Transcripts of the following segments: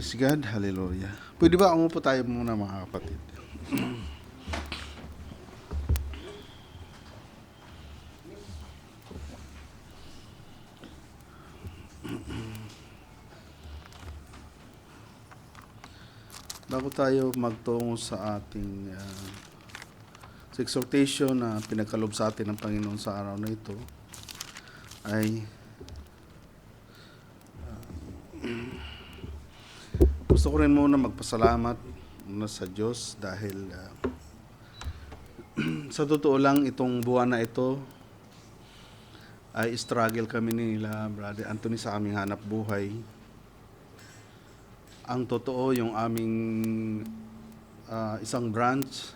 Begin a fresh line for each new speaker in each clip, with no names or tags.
Praise God, hallelujah. Pwede ba umupo tayo muna mga kapatid? Bago tayo magtungo sa ating sa exhortation na pinagkaloob sa atin ng Panginoon sa araw na ito, ay gusto ko rin muna magpasalamat muna sa Diyos dahil sa totoo lang itong buwan na ito ay struggle kami nila Brother Anthony sa aming hanap buhay. Ang totoo, yung aming isang branch,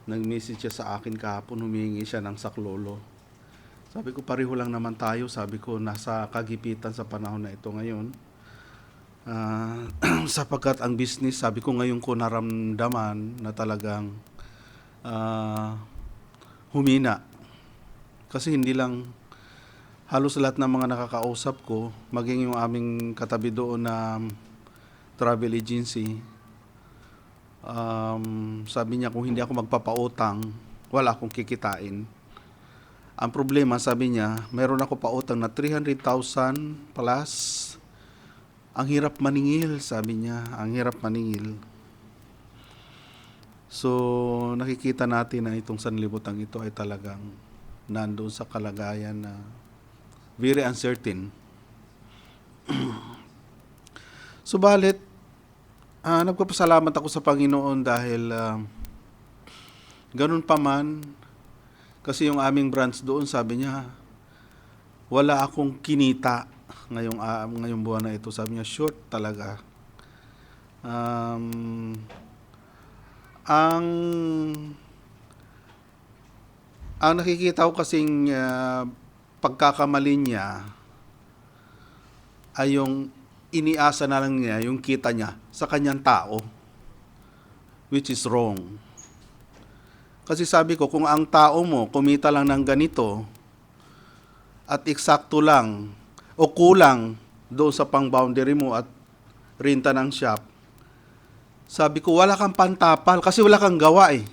nag-message siya sa akin kahapon, humingi siya ng saklolo. Sabi ko, pareho lang naman tayo. Sabi ko, nasa kagipitan sa panahon na ito ngayon. Sapagkat ang business, sabi ko ngayon ko naramdaman na talagang humina. Kasi hindi lang halos lahat ng mga nakakausap ko, maging yung aming katabi doon na travel agency, sabi niya kung hindi ako magpapautang, wala akong kikitain. Ang problema, sabi niya, meron ako pautang na 300,000 plus. Ang hirap maningil, sabi niya, ang hirap maningil. So, nakikita natin na itong sanlibutan ito ay talagang nandoon sa kalagayan na very uncertain. Subalit, nagpapasalamat ako sa Panginoon dahil ganun pa man, kasi yung aming branch doon, sabi niya, wala akong kinita ngayong buwan na ito. Sabi niya, short talaga. Ang nakikita ko kasing pagkakamali niya ay yung iniasa na lang niya yung kita niya sa kanyang tao, which is wrong. Kasi sabi ko, kung ang tao mo kumita lang ng ganito at eksakto lang o kulang doon sa pang-boundary mo at renta ng shop, sabi ko, wala kang pantapal kasi wala kang gawa eh.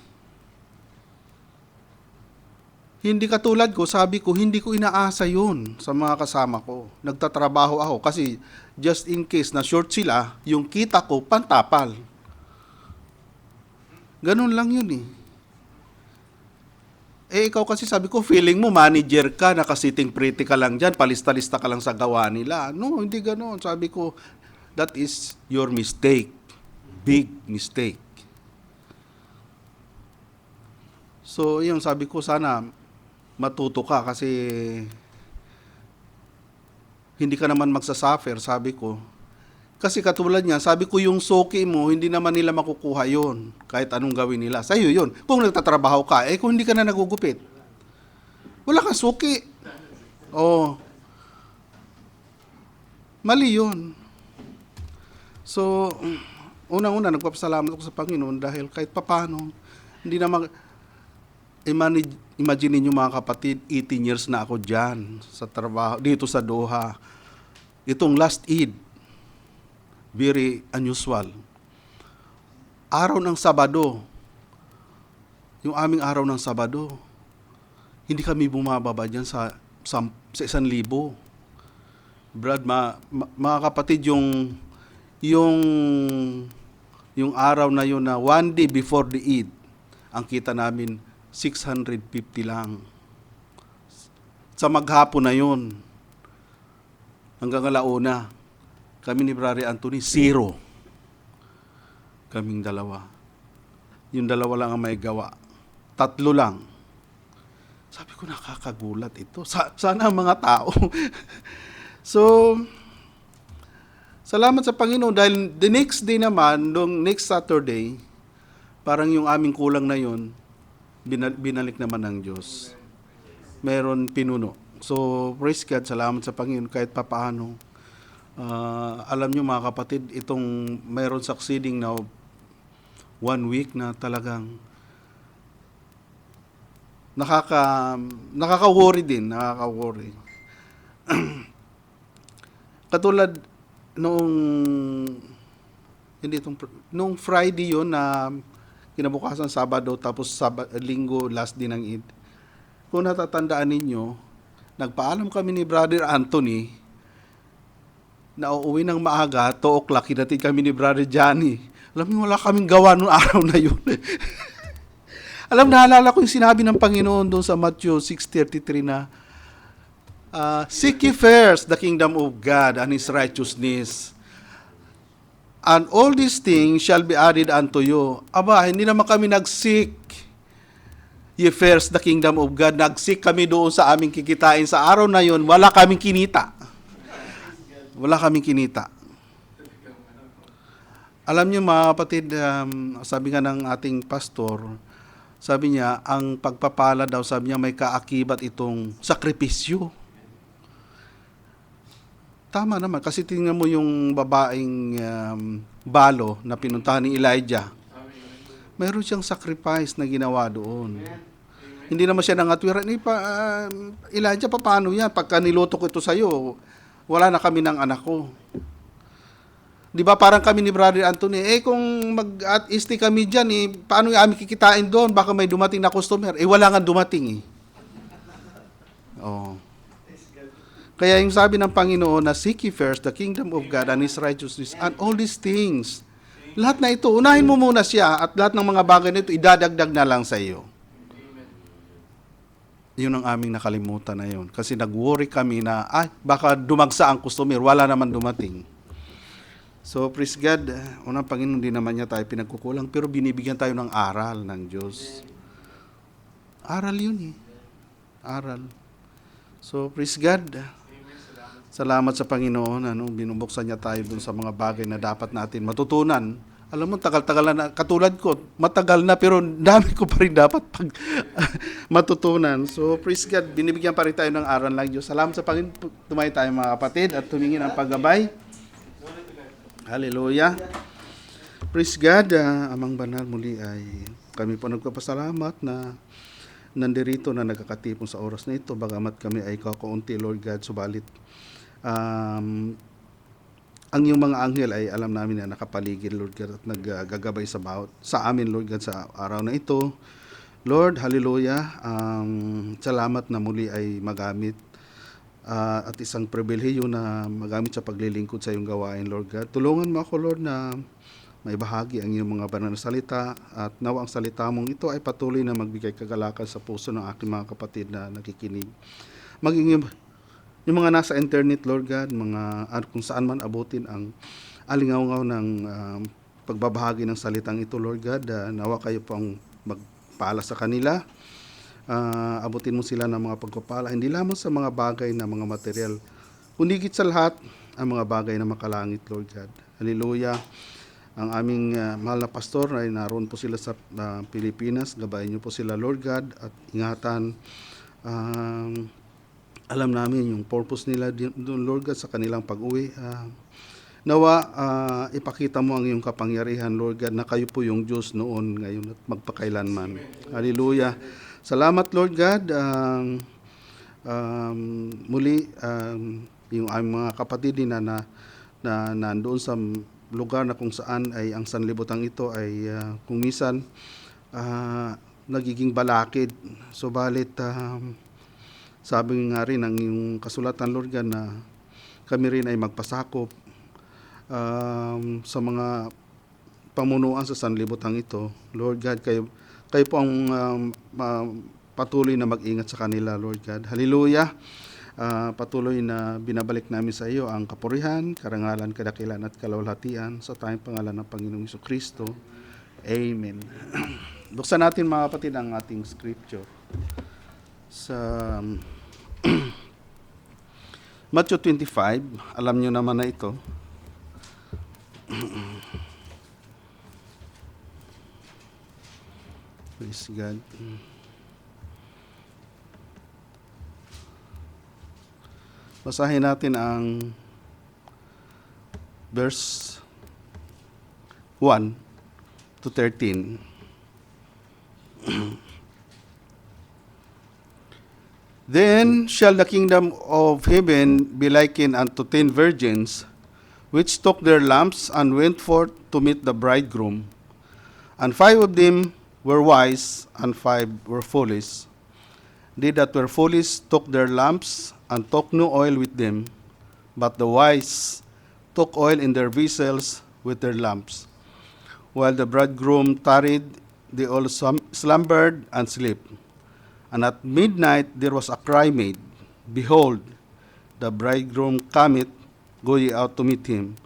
Hindi katulad ko, sabi ko, hindi ko inaasa yun sa mga kasama ko. Nagtatrabaho ako kasi just in case na short sila, yung kita ko, pantapal. Ganun lang yun eh. Ikaw kasi sabi ko, feeling mo manager ka, nakasiting pretty ka lang dyan, palista-lista ka lang sa gawa nila. No, hindi ganun. Sabi ko, that is your mistake. Big mistake. So, yung sabi ko, sana matuto ka kasi hindi ka naman magsasuffer, sabi ko. Kasi katulad niya, sabi ko yung suki mo, hindi naman nila makukuha yon kahit anong gawin nila. Sa'yo yun. Kung nagtatrabaho ka, kung hindi ka na nagugupit, wala kang suki. Oh. Mali yun. So, unang-una, nagpapasalamat ako sa Panginoon dahil kahit papano, hindi naman, imagine niyo mga kapatid, 18 years na ako dyan sa trabaho, dito sa Doha. Itong last Eid, very unusual. Araw ng Sabado, yung aming araw ng Sabado, hindi kami bumababa dyan sa 1,000. Brad, mga kapatid, yung araw na yun na one day before the Eid, ang kita namin 650 lang. Sa maghapon na yun, hanggang alauna, kami ni Brother Anthony, 0. Kaming dalawa. Yung dalawa lang ang may gawa. 3 lang. Sabi ko, nakakagulat ito. Sana ang mga tao. So, salamat sa Panginoon dahil the next day naman, nung next Saturday, parang yung aming kulang na yun, binalik naman ng Diyos. Meron pinuno. So, praise God, salamat sa Panginoon kahit papaano. Alam nyo mga kapatid, itong mayroon succeeding na 1 week na talagang nakaka-worry din, nakaka-worry. Katulad noong hindi nung Friday yun na kinabukasan Sabado tapos Linggo last din ng Eid. Kung natatandaan ninyo, nagpaalam kami ni Brother Anthony na uuwi ng maaga, 2 o'clock, hinatid kami ni Brother Johnny. Alam niyo, wala kaming gawa noong araw na yun. Naalala ko yung sinabi ng Panginoon doon sa Matthew 6:33 na, seek ye first the kingdom of God and His righteousness, and all these things shall be added unto you. Aba, hindi naman kami nag-seek ye first the kingdom of God. Nag-seek kami doon sa aming kikitain. Sa araw na yun, wala kaming kinita. Wala kaming kinita. Alam niyo mga kapatid, sabi nga ng ating pastor, sabi niya, ang pagpapala daw, sabi niya, may kaakibat itong sakripisyo. Tama naman, kasi tingnan mo yung babaeng balo na pinuntahan ni Elijah. Mayroon siyang sacrifice na ginawa doon. Hindi naman siya nangatwiran. Elijah, paano yan? Pagka niluto ko ito sa'yo, wala na kami ng anak ko. Di ba parang kami ni Brother Anthony, kung mag-at-isti kami dyan, paano yung aming kikitain doon? Baka may dumating na customer. Wala nga dumating Oh. Kaya yung sabi ng Panginoon na seek ye first the kingdom of God and His righteousness and all these things. Lahat na ito, unahin mo muna siya at lahat ng mga bagay nito, idadagdag na lang sa iyo. Yun ang aming nakalimutan na yun. Kasi nag-worry kami na, baka dumagsa ang customer, wala naman dumating. So, praise God, unang Panginoon, din naman niya tayo pinagkukulang, pero binibigyan tayo ng aral ng Diyos. Aral yun Aral. So, praise God. Salamat sa Panginoon, binubuksan niya tayo dun sa mga bagay na dapat natin matutunan. Alam mo, tagal-tagal na, katulad ko, matagal na, pero dami ko pa rin dapat matutunan. So, praise God, binibigyan pa rin tayo ng aral ng Diyos. Salamat sa Panginoon, tumayo tayo mga kapatid at tumingin ang paggabay. Hallelujah. Praise God, Amang Banal, muli ay kami po nagpapasalamat na nandirito na nagkakatipon sa oras na ito, bagamat kami ay kakaunti, Lord God, subalit ang iyong mga anghel ay alam namin na nakapaligid, Lord God, at naggagabay sa amin, Lord God, sa araw na ito. Lord, hallelujah, salamat na muli ay magamit at isang pribilehiyo na magamit sa paglilingkod sa iyong gawain, Lord God. Tulungan mo ako, Lord, na may bahagi ang iyong mga banal na salita at nawa ang salita mong ito ay patuloy na magbigay kagalakan sa puso ng aking mga kapatid na nakikinig. Maging yung mga nasa internet, Lord God, kung saan man abutin ang alingaw-ngaw ng pagbabahagi ng salitang ito, Lord God, nawa kayo pang magpala sa kanila. Abutin mo sila ng mga pagpapala, hindi lamang sa mga bagay na mga material, kundi higit sa lahat, ang mga bagay na makalangit, Lord God. Hallelujah. Ang aming mahal na pastor ay naroon po sila sa Pilipinas. Gabayan niyo po sila, Lord God, at ingatan. Alam namin yung purpose nila doon, Lord God, sa kanilang pag-uwi. Nawa, ipakita mo ang iyong kapangyarihan, Lord God, na kayo po yung Diyos noon, ngayon, at magpakailanman. Hallelujah. Salamat, Lord God. Muli, yung aming mga kapatid na nandoon sa lugar na kung saan ay ang sanlibutan ito ay kung minsan nagiging balakid. Subalit, sabi nga rin ang iyong kasulatan, Lord God, na kami rin ay magpasakop sa mga pamunuan sa sanlibutan ito. Lord God, kayo po ang patuloy na mag-ingat sa kanila, Lord God. Hallelujah. Patuloy na binabalik namin sa iyo ang kapurihan, karangalan, kadakilan at kalawalhatian sa tayong pangalan ng Panginoong Jesucristo. Amen. Buksan natin mga kapatid ang ating scripture sa Matthew 25. Alam nyo naman na ito. Praise God. Basahin natin ang verse 1 to 13. Then shall the kingdom of heaven be likened unto 10 virgins, which took their lamps and went forth to meet the bridegroom. And 5 of them were wise, and 5 were foolish. They that were foolish took their lamps, and took no oil with them, but the wise took oil in their vessels with their lamps. While the bridegroom tarried, they all slumbered and slept. And at midnight there was a cry made, Behold, the bridegroom cometh, go ye out to meet him.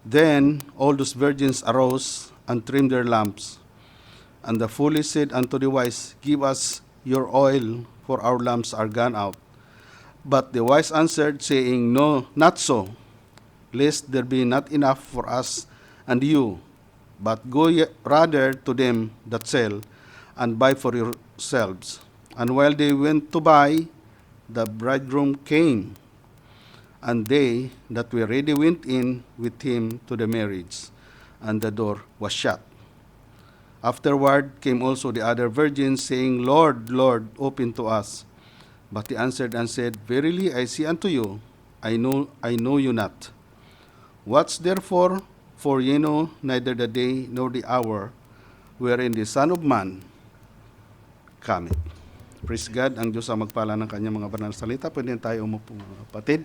Then all those virgins arose and trimmed their lamps. And the foolish said unto the wise, Give us your oil, for our lamps are gone out. But the wise answered, saying, No, not so, lest there be not enough for us and you. But go ye rather to them that sell, and buy for yourselves. And while they went to buy, the bridegroom came, and they that were ready went in with him to the marriage, and the door was shut. Afterward came also the other virgins, saying, Lord, Lord, open to us. But he answered and said, Verily I say unto you, I know you not. Watch therefore, for ye know neither the day nor the hour wherein the Son of Man cometh. Praise God, ang Diyos ang magpala ng kanyang mga banal na salita. Pwede tayo umupo, mga kapatid.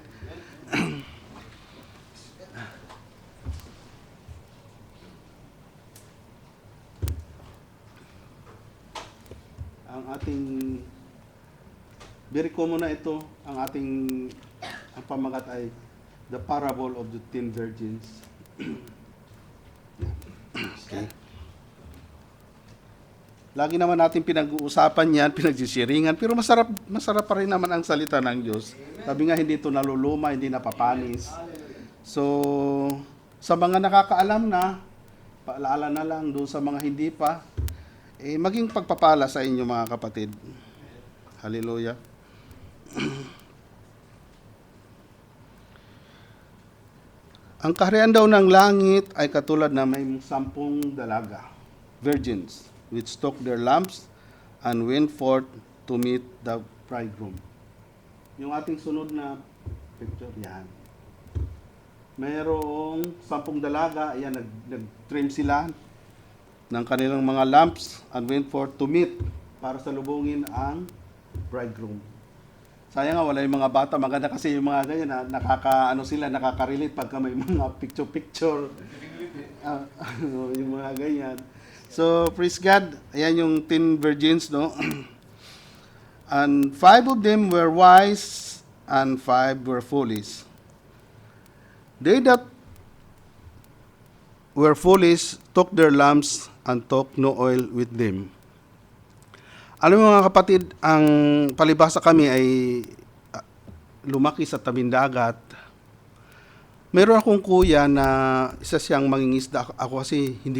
Ang ating, very common na ito, ang pamagat ay the parable of the 10 virgins. Okay. Lagi naman natin pinag-uusapan yan, pinagsisiringan, pero masarap pa rin naman ang salita ng Diyos. Sabi nga, hindi ito naluluma, hindi napapanis. So, sa mga nakakaalam na, paalala na lang doon sa mga hindi pa, maging pagpapala sa inyo mga kapatid. Hallelujah. Ang kaharian daw ng langit ay katulad na may 10 dalaga, virgins, which took their lamps and went forth to meet the bridegroom. Yung ating sunod na picture, yan. Mayroong 10 dalaga, ayan, nag-trim sila ng kanilang mga lamps and went forth to meet para salubungin ang bridegroom. Sayang nga, wala yung mga bata. Maganda kasi yung mga ganyan, nakaka-relate pagka may mga picture-picture. Yung mga ganyan. So, praise God. Ayan yung 10 virgins, no? And 5 of them were wise, and 5 were foolish. They that were foolish took their lamps and took no oil with them. Alam mo mga kapatid, ang palibhasa kami ay lumaki sa tabing dagat. Meron akong kuya na isa siyang mangingisda. Ako kasi hindi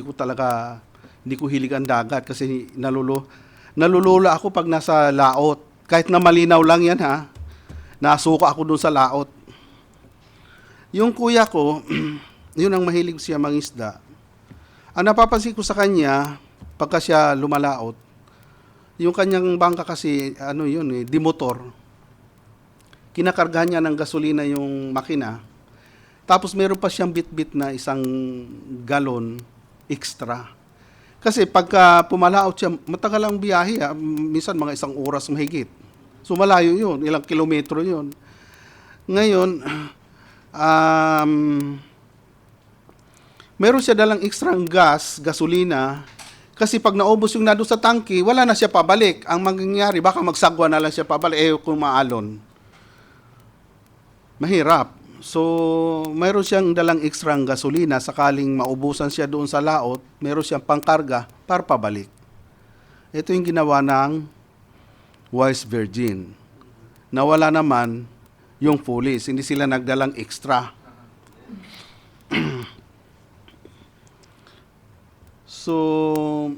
ko hilig ang dagat kasi nalulula ako pag nasa laot. Kahit na malinaw lang yan ha, nasuka ako doon sa laot. Yung kuya ko, yun ang mahilig siya mangisda. Ang napapansin ko sa kanya, pagka siya lumalaot, yung kanyang bangka kasi, dimotor. Kinakargahan niya ng gasolina yung makina. Tapos meron pa siyang bit-bit na 1 galon extra. Kasi pagka pumalaot siya, matagal ang biyahe, minsan mga 1 oras mahigit. So malayo yun, ilang kilometro yun. Ngayon, meron siya dalang extrang gasolina, kasi pag naubos yung nado sa tangke, wala na siya pabalik. Ang mangyayari, baka magsagwa na lang siya pabalik, kung maalon. Mahirap. So, mayroon siyang dalang extrang gasolina, sakaling maubusan siya doon sa laot, mayroon siyang pangkarga para pabalik. Ito yung ginawa ng wise virgin. Nawala naman yung foolish, hindi sila nagdalang extra. So,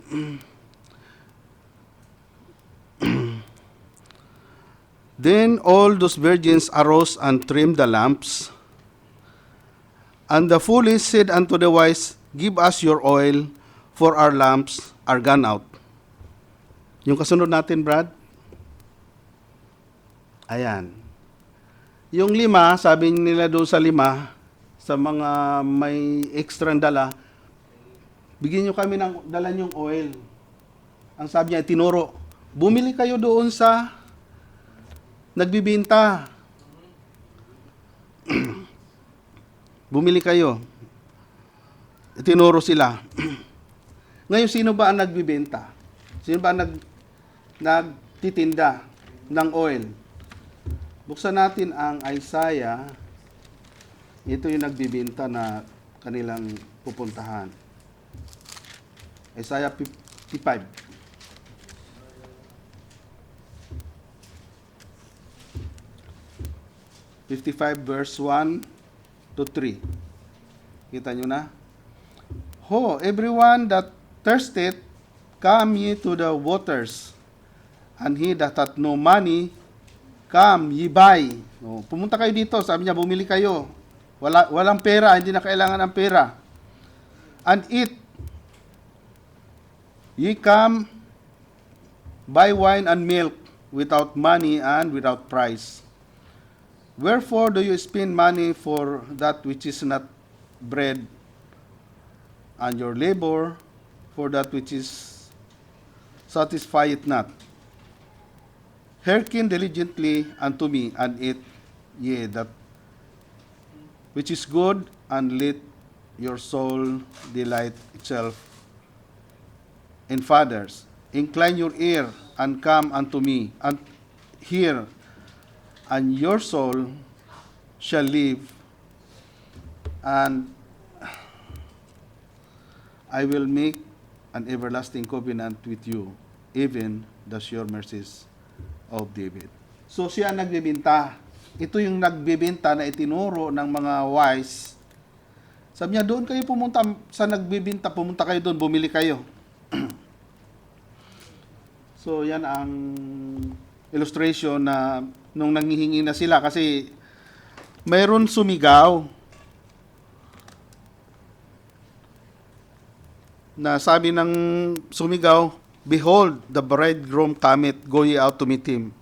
then all those virgins arose and trimmed the lamps. And the foolish said unto the wise, Give us your oil, for our lamps are gone out. Yung kasunod natin, Brad. Ayan. Yung 5, sabi nila doon sa sa mga may extra dala, bigyan nyo kami ng dala nyong oil. Ang sabi niya, tinuro, bumili kayo doon sa nagbibinta. Bumili kayo. Tinuro sila. Ngayon, sino ba ang nagbibenta? Sino ba ang nagtitinda ng oil? Buksan natin ang Isaiah. Ito yung nagbibenta na kanilang pupuntahan. Isaiah 55. Verse 1 to 3. Kita nyo na? Ho, everyone that thirsteth, come ye to the waters, and he that hath no money, come ye buy. O, pumunta kayo dito, sabi niya, bumili kayo. Walang pera, hindi na kailangan ng pera. And eat. Ye come, buy wine and milk, without money and without price. Wherefore do you spend money for that which is not bread, and your labor for that which is satisfieth not? Hearken diligently unto me, and eat ye that which is good, and let your soul delight itself in fathers. Incline your ear, and come unto me, and hear, and your soul shall live, and I will make an everlasting covenant with you, even the sure mercies of David. So siya nagbibinta. Ito yung nagbibinta na itinuro ng mga wise. Sabi niya, doon kayo pumunta sa nagbibinta, pumunta kayo doon, bumili kayo. So yan ang illustration na nung nanghihingi na sila kasi mayroon sumigaw na sabi ng sumigaw, behold, the bridegroom cometh, go ye out to meet him.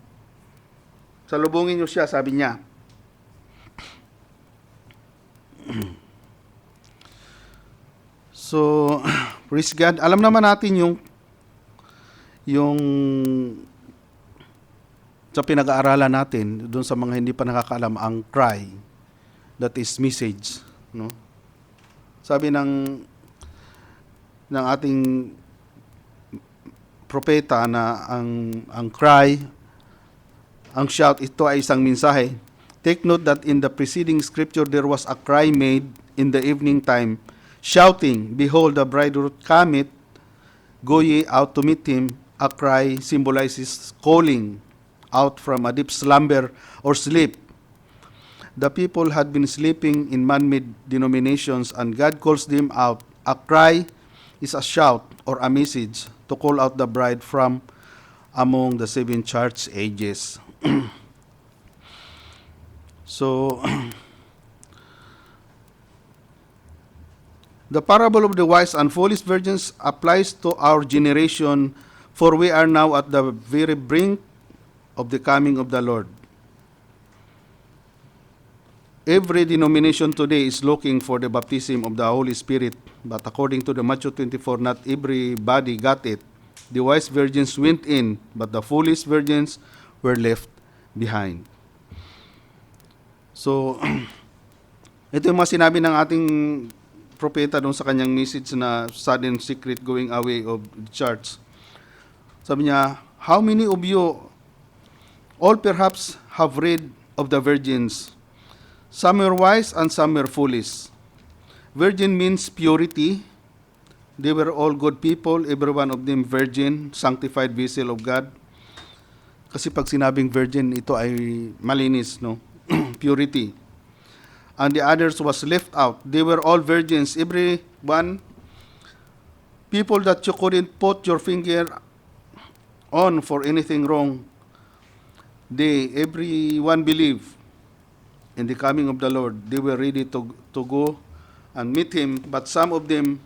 Salubungin niyo siya, sabi niya. So, praise God. Alam naman natin yung sa pinag-aaralan natin, doon sa mga hindi pa nakakaalam, ang cry, that is message. No? Sabi ng ating propeta na ang cry, ang shout, ito ay isang mensahe. Take note that in the preceding scripture, there was a cry made in the evening time, shouting, behold, the bridegroom cometh, go ye out to meet him. A cry symbolizes calling out from a deep slumber or sleep. The people had been sleeping in man-made denominations, and God calls them out. A cry is a shout or a message to call out the bride from among the seven church ages. So, the parable of the wise and foolish virgins applies to our generation, for we are now at the very brink of the coming of the Lord. Every denomination today is looking for the baptism of the Holy Spirit, but according to the Matthew 24, not everybody got it. The wise virgins went in, but the foolish virgins were left behind. So, ito yung mga sinabi ng ating propeta doon sa kanyang message na sudden secret going away of the church. Sabi niya, how many of you all perhaps have read of the virgins? Some were wise and some were foolish. Virgin means purity. They were all good people, every one of them virgin, sanctified vessel of God. Kasi pag sinabing virgin, ito ay malinis, no? Purity. And the others was left out. They were all virgins, every one. People that you couldn't put your finger on for anything wrong. Everyone believed in the coming of the Lord. They were ready to go and meet Him, but some of them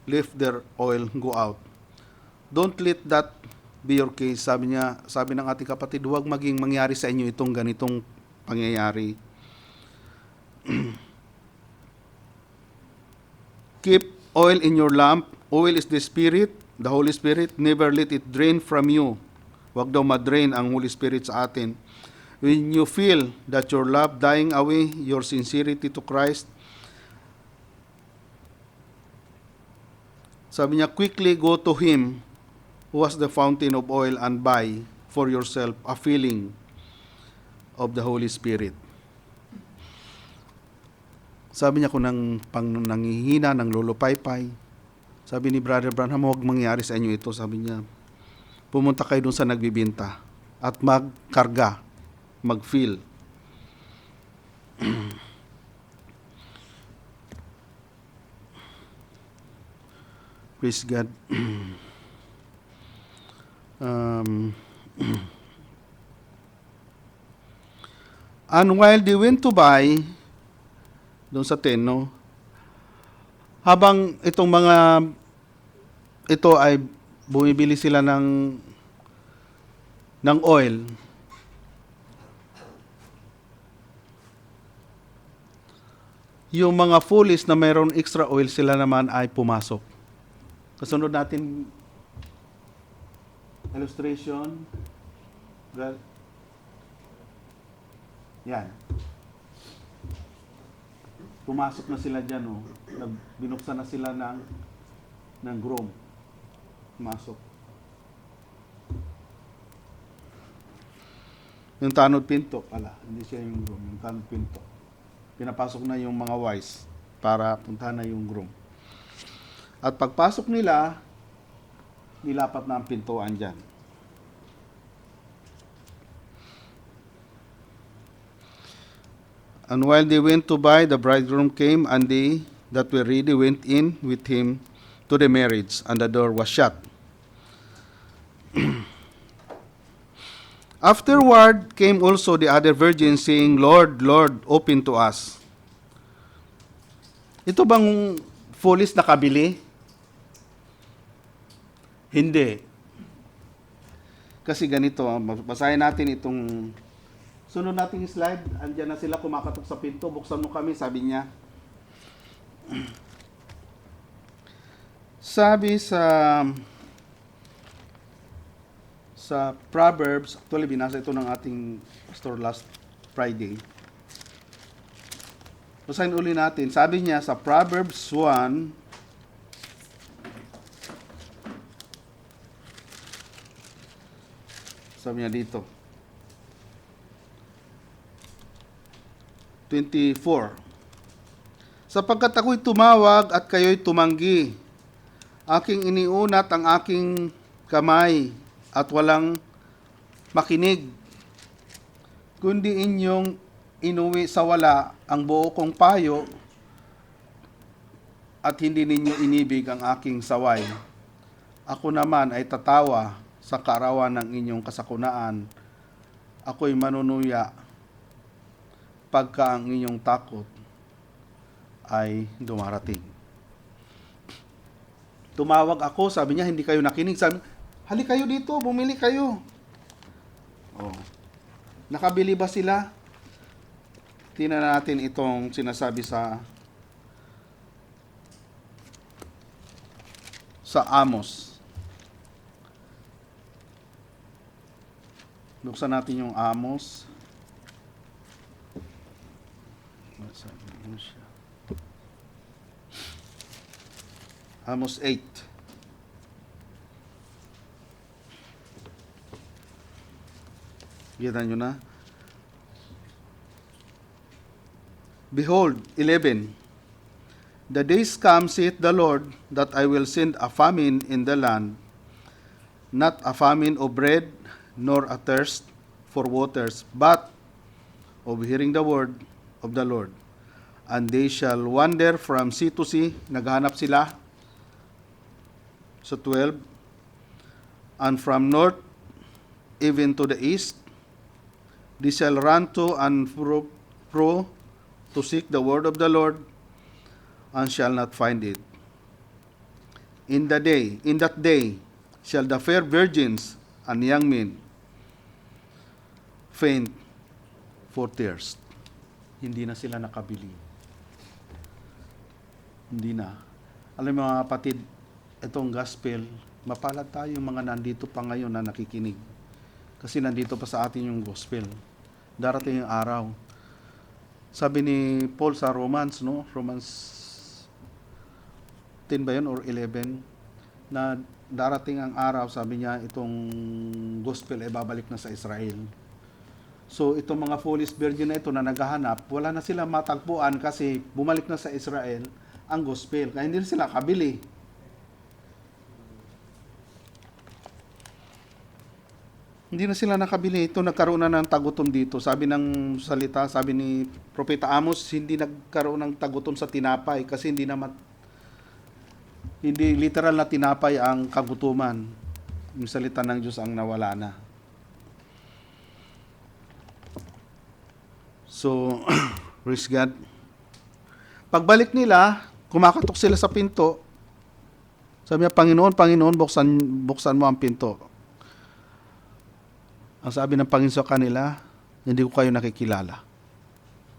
left their oil, go out. Don't let that be your case. Sabi ng ating kapatid, huwag maging mangyari sa inyo itong ganitong pangyayari. Keep oil in your lamp. Oil is the Spirit, the Holy Spirit. Never let it drain from you. Huwag daw ma-drain ang Holy Spirit sa atin. When you feel that your love dying away, your sincerity to Christ, sabi niya, quickly go to Him who was the fountain of oil and buy for yourself a filling of the Holy Spirit. Sabi niya kung nangihina, nang lulupaypay, sabi ni Brother Branham, huwag mangyari sa inyo ito. Sabi niya, pumunta kayo dun sa nagbibinta at magkarga, mag-fill. Praise God. And while they went to buy, doon sa 10, no? Habang itong mga ito ay bumibili sila ng oil, yung mga foolish na mayroon extra oil, sila naman ay pumasok. Kasunod natin illustration. Well, yan. Pumasok na sila dyan, oh. Binuksan na sila ng groom. Pumasok. Yung tanod pinto pala. Hindi siya yung groom. Yung tanod pinto. Pinapasok na yung mga wise para puntahan na yung groom. At pagpasok nila, nilapat na ang pintuan dyan. And while they went to buy, the bridegroom came, and they that were ready went in with him to the marriage, and the door was shut. Afterward came also the other virgins, saying, Lord, Lord, open to us. Ito bang foolish na kabili? Hindi. Kasi ganito, basahin natin itong sunod nating slide. Andiyan na sila kumakatok sa pinto. Buksan mo kami, sabi niya. Sabi sa Proverbs, actually binasa ito ng ating pastor last Friday. Basahin uli natin. Sabi niya sa Proverbs 1, sabi niya dito, 24. Sapagkat ako'y tumawag at kayo'y tumanggi. Aking iniunat ang aking kamay at walang makinig. Kundi inyong inuwi sa wala ang buo kong payo at hindi ninyo inibig ang aking saway. Ako naman ay tatawa sa kaarawan ng inyong kasakunaan. Ako'y manunuya pagka ang inyong takot ay dumarating. Tumawag ako, sabi niya, hindi kayo nakinig. Sabi, hali kayo dito, bumili kayo. Oh. Nakabili ba sila? Tingnan natin itong sinasabi sa Amos. Buksan natin yung Amos. Amos 8. Kita nyo na? Behold, 11. The days come, saith the Lord, that I will send a famine in the land, not a famine of bread, nor a thirst for waters, but of hearing the word of the Lord. And they shall wander from sea to sea. Naghanap sila sa 12. And from north even to the east, they shall run to and fro to seek the word of the Lord, and shall not find it. In that day, shall the fair virgins and young men faint for thirst. Hindi na sila nakabili. Hindi na. Alam mo mga kapatid, itong gospel, mapalad tayo yung mga nandito pa ngayon na nakikinig. Kasi nandito pa sa atin yung gospel. Darating yung araw. Sabi ni Paul sa Romans, no? Romans 10 ba yun or 11? Na darating ang araw, sabi niya, itong gospel ay babalik na sa Israel. So, itong mga foolish virgin na ito na naghahanap, wala na sila matagpuan kasi bumalik na sa Israel ang gospel. Kaya hindi sila kabili. Hindi na sila nakabili. Ito nagkaroon na ng tagutom dito. Sabi ng salita, sabi ni Propeta Amos, hindi nagkaroon ng tagutom sa tinapay kasi hindi literal na tinapay ang kagutuman. Yung salita ng Diyos ang nawala na. So, praise God. Pagbalik nila, kumakatok sila sa pinto. Sabi niya, Panginoon, Panginoon, buksan mo ang pinto. Ang sabi ng Panginoon sa kanila, hindi ko kayo nakikilala.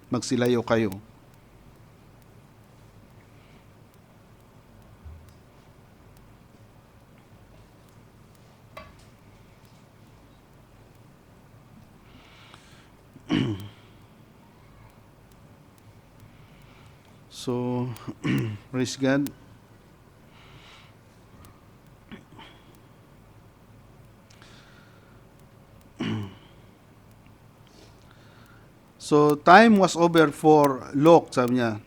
Magsilayo kayo. So, praise God. So, time was over for Lot, sabi niya.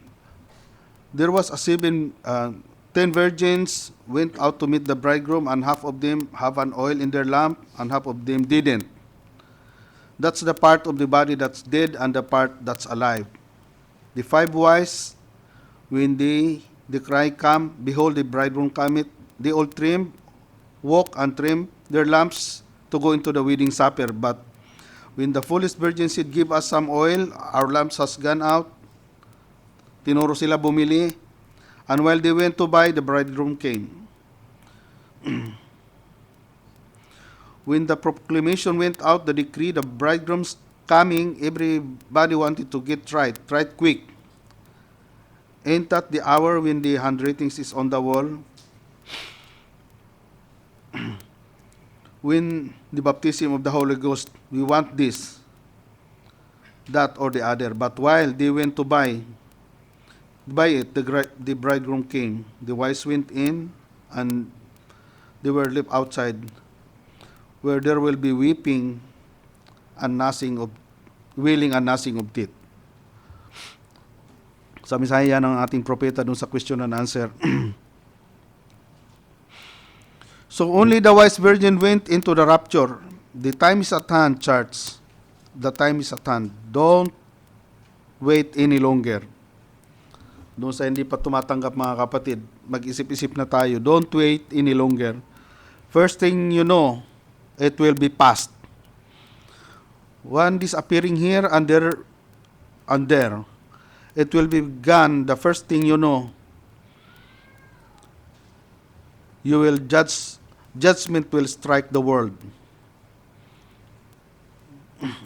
There was 10 virgins went out to meet the bridegroom, and half of them have an oil in their lamp, and half of them didn't. That's the part of the body that's dead and the part that's alive. The 5 wise, when the cry come, behold, the bridegroom cometh, they all trim, walk and trim their lamps to go into the wedding supper. But when the foolish virgin said, give us some oil, our lamps has gone out, tinuro sila bumili, and while they went to buy, the bridegroom came. When the proclamation went out, the decree, the bridegroom's coming, everybody wanted to get right quick. Ain't that the hour when the handwritings is on the wall? When the baptism of the Holy Ghost, we want this, that, or the other. But while they went to buy it, the bridegroom came. The wise went in, and they were left outside, where there will be weeping and wailing and gnashing of teeth. Sabi sa yan ng ating propeta dun sa question and answer. So only the wise virgin went into the rapture. The time is at hand, church. The time is at hand. Don't wait any longer. Doon sa hindi pa tumatanggap mga kapatid, mag-isip-isip na tayo. Don't wait any longer. First thing you know, it will be past. One disappearing here and there. It will be gone. The first thing you know, judgment will strike the world.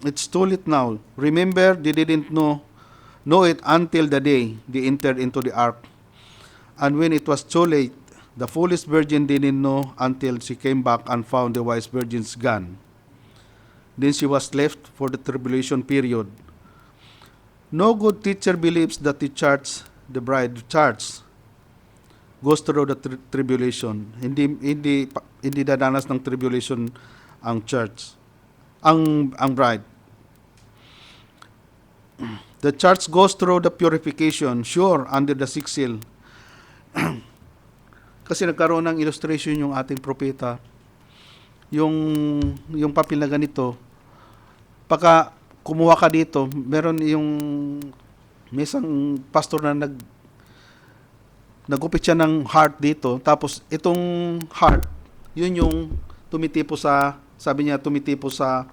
It's too late now. Remember, they didn't know it until the day they entered into the ark. And when it was too late, the foolish virgin didn't know until she came back and found the wise virgins gone. Then she was left for the tribulation period. No good teacher believes that the bride church, goes through the tribulation. Hindi dadanas ng tribulation ang church, ang bride. The church goes through the purification, sure, under the sixth seal. Kasi nagkaroon ng illustration yung ating propeta. Yung papel na ganito, pagka kumuha ka dito, meron may isang pastor na nagupit siya ng heart dito, tapos itong heart, yun yung tumitipo sa, sabi niya, tumitipo sa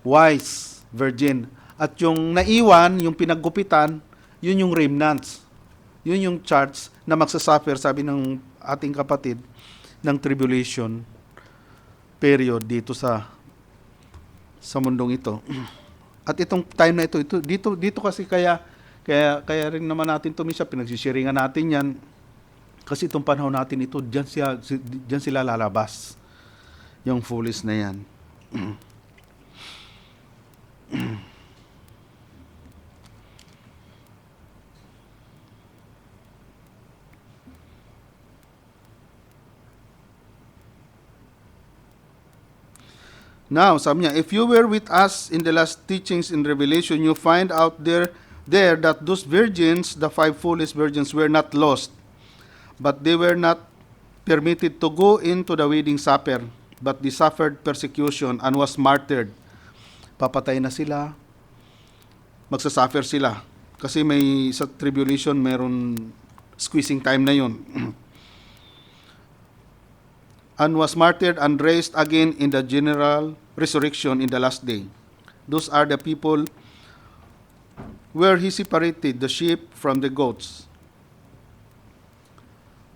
wise virgin. At yung naiwan, yung pinaggupitan, yun yung remnants. Yun yung church na magsasuffer, sabi ng ating kapatid, ng tribulation period dito sa mundong ito. At itong time na ito dito kasi kaya rin naman natin ito minsan pinagsisharingan natin yan. Kasi itong panahon natin ito, diyan sila lalabas. Yung foolish na yan. Now, sabi niya, if you were with us in the last teachings in Revelation, you find out there that those virgins, the 5 foolish virgins, were not lost, but they were not permitted to go into the wedding supper, but they suffered persecution and was martyred. Papatay na sila, magsasuffer sila. Kasi may sa tribulation, meron squeezing time na yun. And was martyred and raised again in the general resurrection in the last day. Those are the people where he separated the sheep from the goats.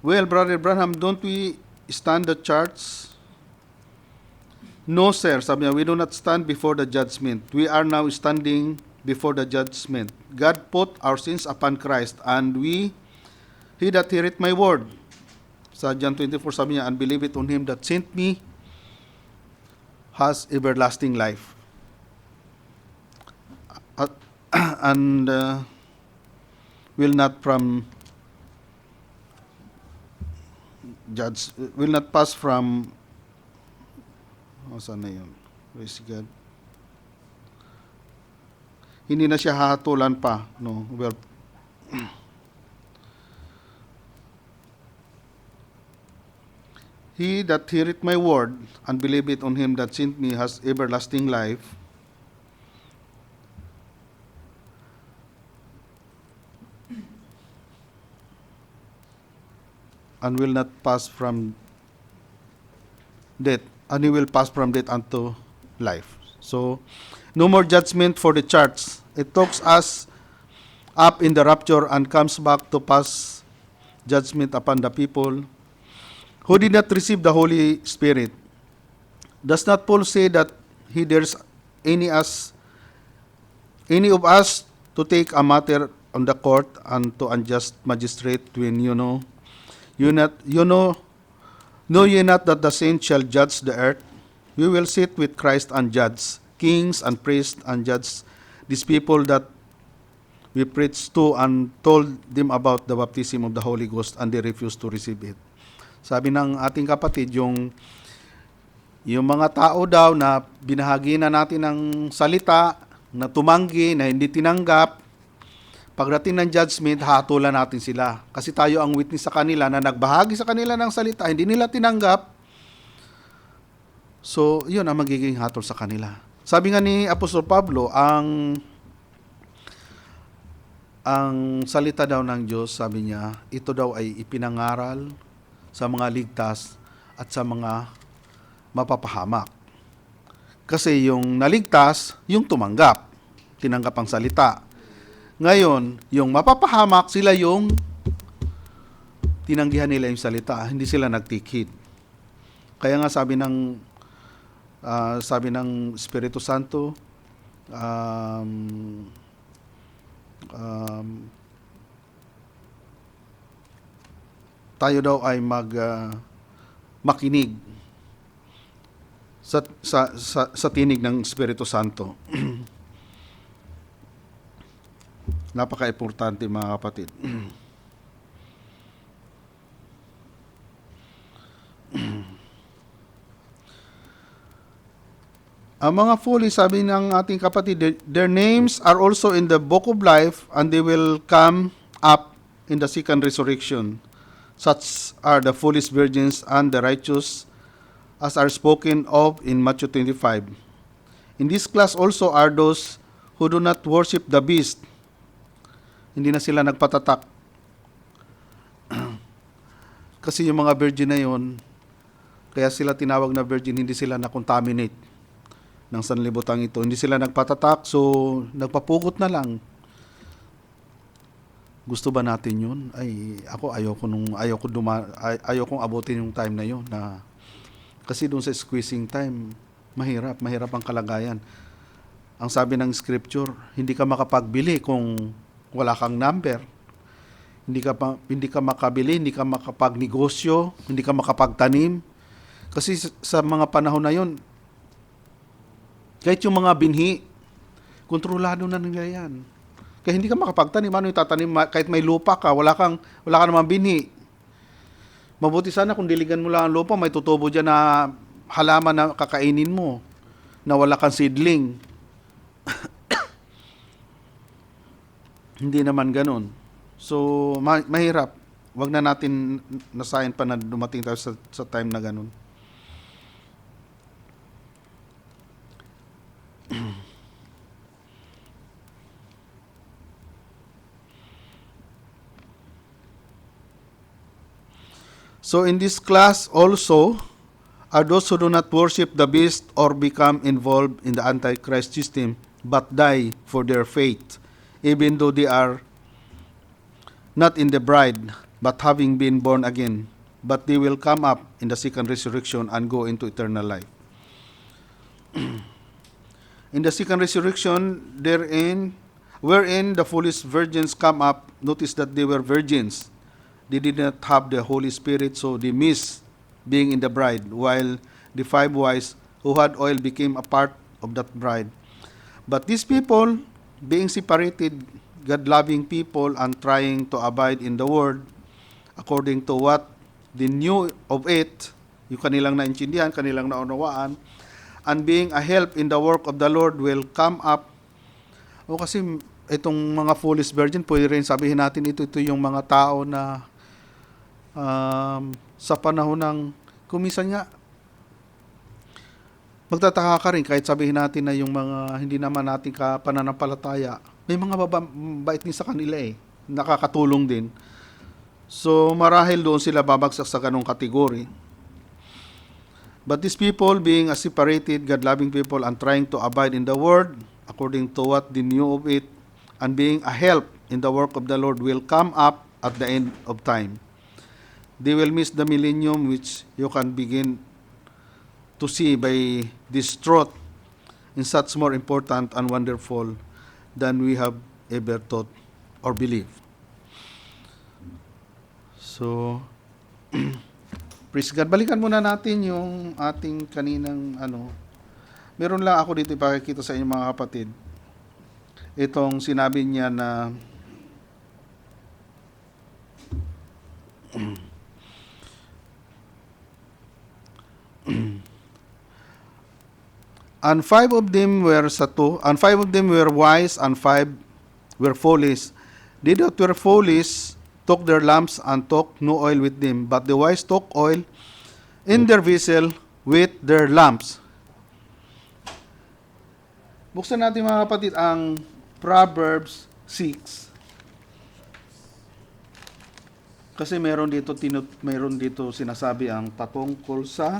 Well, Brother Branham, don't we stand the charge? No, sir. Sabi niya, we do not stand before the judgment. We are now standing before the judgment. God put our sins upon Christ, and he that heareth my word, sa John 24, sabi niya, and believe it on him that sent me, has everlasting life. And will not pass from, saan na yun? Praise God. Hindi na siya hahatulan pa, no? Well, he that heareth my word and believeth on him that sent me has everlasting life. And will not pass from death, and he will pass from death unto life. So, no more judgment for the church. It takes us up in the rapture and comes back to pass judgment upon the people who did not receive the Holy Spirit. Does not Paul say that he dares any of us to take a matter on the court and to unjust magistrate when know ye not that the saints shall judge the earth? We will sit with Christ and judge kings and priests and judge these people that we preached to and told them about the baptism of the Holy Ghost, and they refused to receive it. Sabi ng ating kapatid, yung mga tao daw na binahagi na natin ng salita, na tumanggi, na hindi tinanggap, pagdating ng judgment, hatulan natin sila. Kasi tayo ang witness sa kanila na nagbahagi sa kanila ng salita, hindi nila tinanggap. So, yun ang magiging hatol sa kanila. Sabi nga ni Apostol Pablo, ang salita daw ng Diyos, sabi niya, ito daw ay ipinangaral sa mga ligtas at sa mga mapapahamak. Kasi yung naligtas, yung tumanggap, tinanggap ang salita. Ngayon, yung mapapahamak, sila yung tinanggihan nila yung salita, hindi sila nagtikhid. Kaya nga sabi ng Espiritu Santo, tayo daw ay makinig sa tinig ng Espiritu Santo. Napaka-importante, mga kapatid. Ang mga foolish, sabi ng ating kapatid, their names are also in the book of life, and they will come up in the second resurrection. Such are the foolish virgins and the righteous, as are spoken of in Matthew 25. In this class also are those who do not worship the beast. Hindi na sila nagpatatak. Kasi yung mga virgin na yun, kaya sila tinawag na virgin, hindi sila na-contaminate ng sanlibutang ito. Hindi sila nagpatatak, so nagpapugot na lang. Gusto ba natin yun? Ayokong abutin yung time na yun. Kasi doon sa squeezing time, mahirap ang kalagayan. Ang sabi ng scripture, hindi ka makapagbili kung wala kang number. hindi ka makabili, hindi ka makapagnegosyo, hindi ka makapagtanim. Kasi sa mga panahon na yon, kahit yung mga binhi, kontrolado na nila yan. Kaya hindi ka makapagtanim. Ano yung tatanim? Kahit may lupa ka, wala ka namang binhi. Mabuti sana kung diligan mo lang ang lupa, may tutubo dyan na halaman na kakainin mo, na wala kang seedling. Hindi naman ganun. So, mahirap. Wag na natin nasayin pa na dumating tayo sa time na ganun. So in this class also are those who do not worship the beast or become involved in the Antichrist system, but die for their faith, even though they are not in the bride, but having been born again. But they will come up in the second resurrection and go into eternal life. In the second resurrection, wherein the foolish virgins come up, notice that they were virgins. They did not have the Holy Spirit, so they missed being in the bride, while the 5 wise who had oil became a part of that bride. But these people, being separated, God-loving people, and trying to abide in the Word, according to what they knew of it, yung kanilang naintindihan, kanilang naunawaan, and being a help in the work of the Lord will come up. O kasi itong mga foolish virgin, pwede rin sabihin natin ito yung mga tao na sa panahon ng kumisan nga, magtataka ka rin kahit sabihin natin na yung mga hindi naman natin pananampalataya, may mga bait din sa kanila nakakatulong din. So marahil doon sila babagsak sa ganong kategory. But these people, being a separated, God-loving people and trying to abide in the Word, according to what they knew of it, and being a help in the work of the Lord, will come up at the end of time. They will miss the millennium, which you can begin to see by this truth in such more important and wonderful than we have ever thought or believed. So, praise God. Balikan muna natin yung ating kaninang meron lang ako dito ipakikita sa inyo mga kapatid. Itong sinabi niya na and 5 of them were wise, and 5 were foolish. They that were foolish took their lamps and took no oil with them, but the wise took oil in their vessel with their lamps. Buksan natin mga kapatid ang Proverbs 6. Kasi meron dito sinasabi ang patungkol sa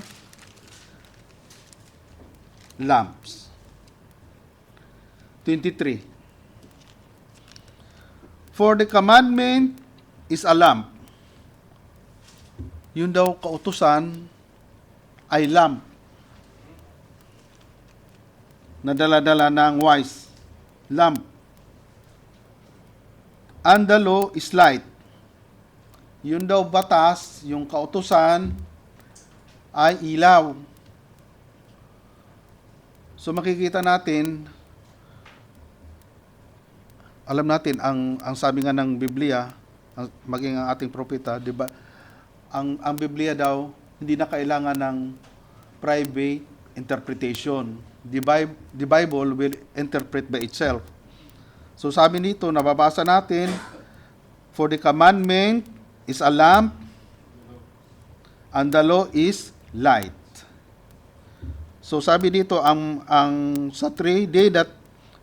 lamps. 23. For the commandment is a lamp. Yun daw kautusan ay lamp na dala-dala ng wise. Lamp. And the law is light. Yun daw batas, yung kautusan ay ilaw. So makikita natin, alam natin ang sabi nga ng Biblia, maging ang ating propeta, 'di ba? Ang Biblia daw hindi na kailangan ng private interpretation. The Bible will interpret by itself. So sabi nito, nababasa natin, for the commandment is a lamp and the law is light. So sabi dito ang sa 3, they that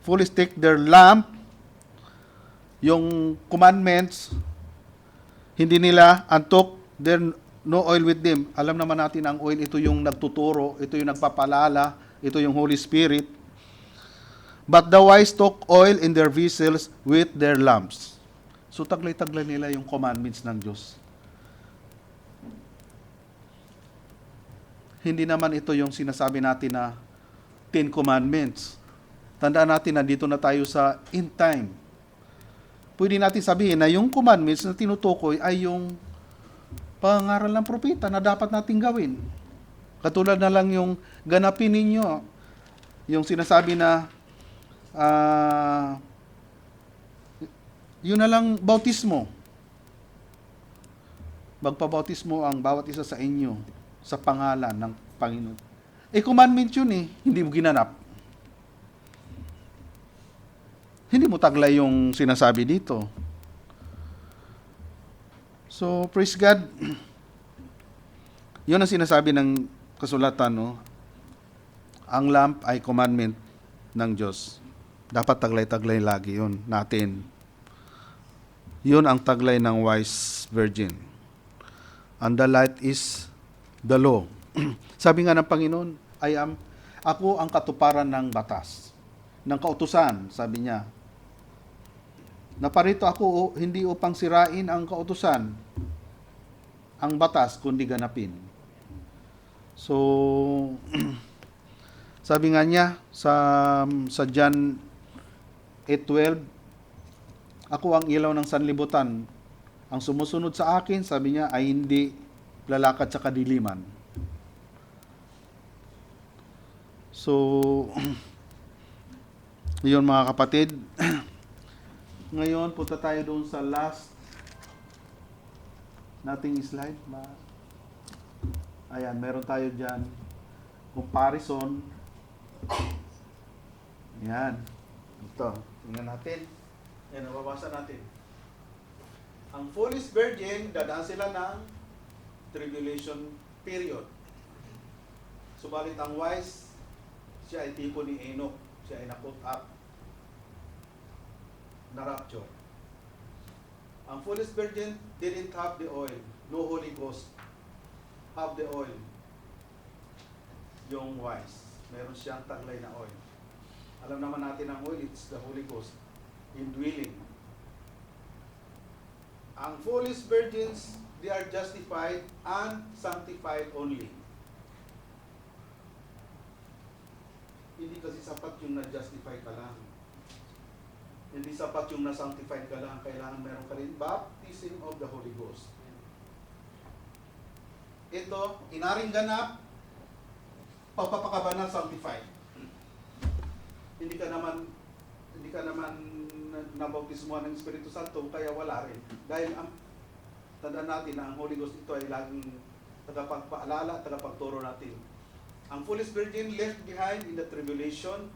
foolish take their lamp, yung commandments, hindi nila, and took their no oil with them. Alam naman natin ang oil, ito yung nagtuturo, ito yung nagpapalala, ito yung Holy Spirit. But the wise took oil in their vessels with their lamps. So taglay-taglay nila yung commandments ng Diyos. Hindi naman ito yung sinasabi natin na 10 commandments. Tandaan natin na dito na tayo sa end time. pwede natin sabihin na yung commandments na tinutukoy ay yung pangaral ng propeta na dapat nating gawin. Katulad na lang yung ganapin ninyo, yung sinasabi na yun na lang bautismo. Magpabautismo ang bawat isa sa inyo sa pangalan ng Panginoon. Commandment yun hindi mo ginanap. Hindi mo taglay yung sinasabi dito. So, praise God. Yun ang sinasabi ng kasulatan, no? Ang lamp ay commandment ng Diyos. Dapat taglay-taglay lagi yun natin. Yun ang taglay ng wise virgin. And the light is the law. Sabi nga ng Panginoon, ako ang katuparan ng batas, ng kautusan, sabi niya. Naparito ako hindi upang sirain ang kautusan, ang batas, kundi ganapin. So, sabi nga niya sa John 8:12, ako ang ilaw ng sanlibutan. Ang sumusunod sa akin, sabi niya, ay hindi lalakad sa kadiliman. So, yun mga kapatid. Ngayon, punta tayo doon sa last nating slide. Ayan, meron tayo dyan. Comparison. Ayan. Ito. Tingnan natin. Ayan, nababasa natin. Ang foolish virgin, dadaan sila ng tribulation period. Subalit ang wise, siya ay tipo ni Enoch. Siya ay na-put up. Na-rapture. Ang foolish virgin didn't have the oil. No Holy Ghost. Have the oil. Yung wise. Meron siyang taglay na oil. Alam naman natin ang oil, it's the Holy Ghost. Indwelling. Ang foolish virgins, they are justified and sanctified only. Hindi kasi sapat yung na-justify ka lang. Hindi sapat yung na-sanctify ka lang. Kailangan meron ka rin baptism of the Holy Ghost. Ito, inaring ganap, pagpapakabanal, sanctified. Hindi ka naman nabautismuhan ng Espiritu Santo, kaya wala rin. Dahil tandaan natin na ang Holy Ghost ito ay laging tagapagpaalala, tagapagturo natin. Ang foolish virgin left behind in the tribulation,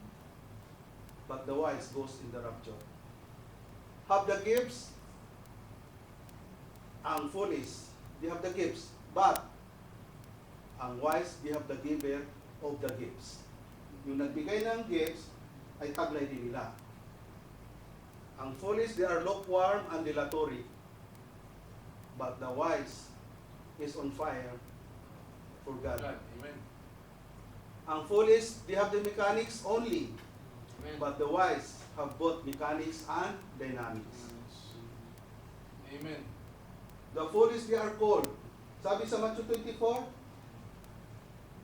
but the wise goes in the rapture. Have the gifts, ang foolish, they have the gifts, but ang wise, they have the giver of the gifts. Yung nagbigay ng gifts, ay taglay din nila. Ang foolish, they are lukewarm and dilatory, but the wise is on fire for God.
Amen.
Ang foolish, they have the mechanics only,
Amen.
but the wise have both mechanics and dynamics.
Amen.
The foolish, they are called. Sabi sa Matthew 24,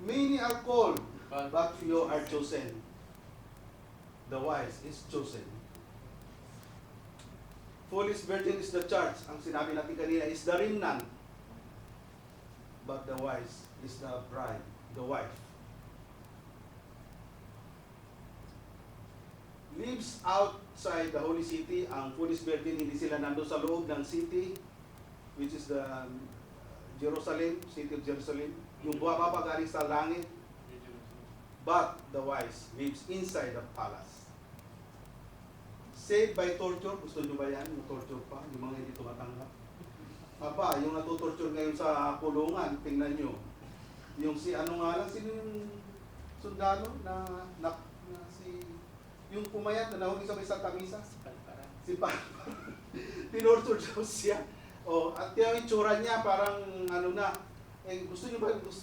many are called, but few are chosen. The wise is chosen. Foolish virgin is the church. Ang sinabi natin kanina is the remnant. But the wise is the bride, the wife. Lives outside the holy city. Ang foolish virgin, hindi sila nandun sa loob ng city, which is the Jerusalem, city of Jerusalem. Yung bumababa galing sa langit. But the wise lives inside the palace. Saved by torture. Gusto nyo ba yan? Yung torture pa? Yung mga hindi tumatanggap? Aba, yung natutorture ngayon sa kulungan, tingnan nyo. Yung si ano nga lang, sino yung sundalo na yung pumayat na nahuli sa may Santa Misa? Si Palpara. Tinorture daw siya. At yung itsura niya parang ano na, gusto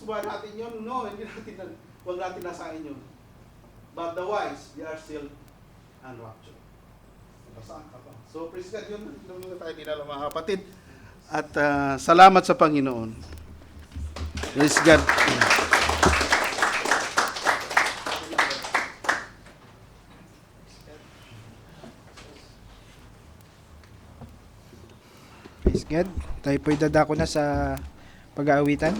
ba natin yun? No, hindi natin, huwag natin nasain yun. But the wise, they are still unraptured. Basaan ka pa. So, praise God, yun na tayo dinala mga kapatid. At salamat sa Panginoon. Praise God.
Praise God. Tayo po'y dadako na sa pag-aawitan.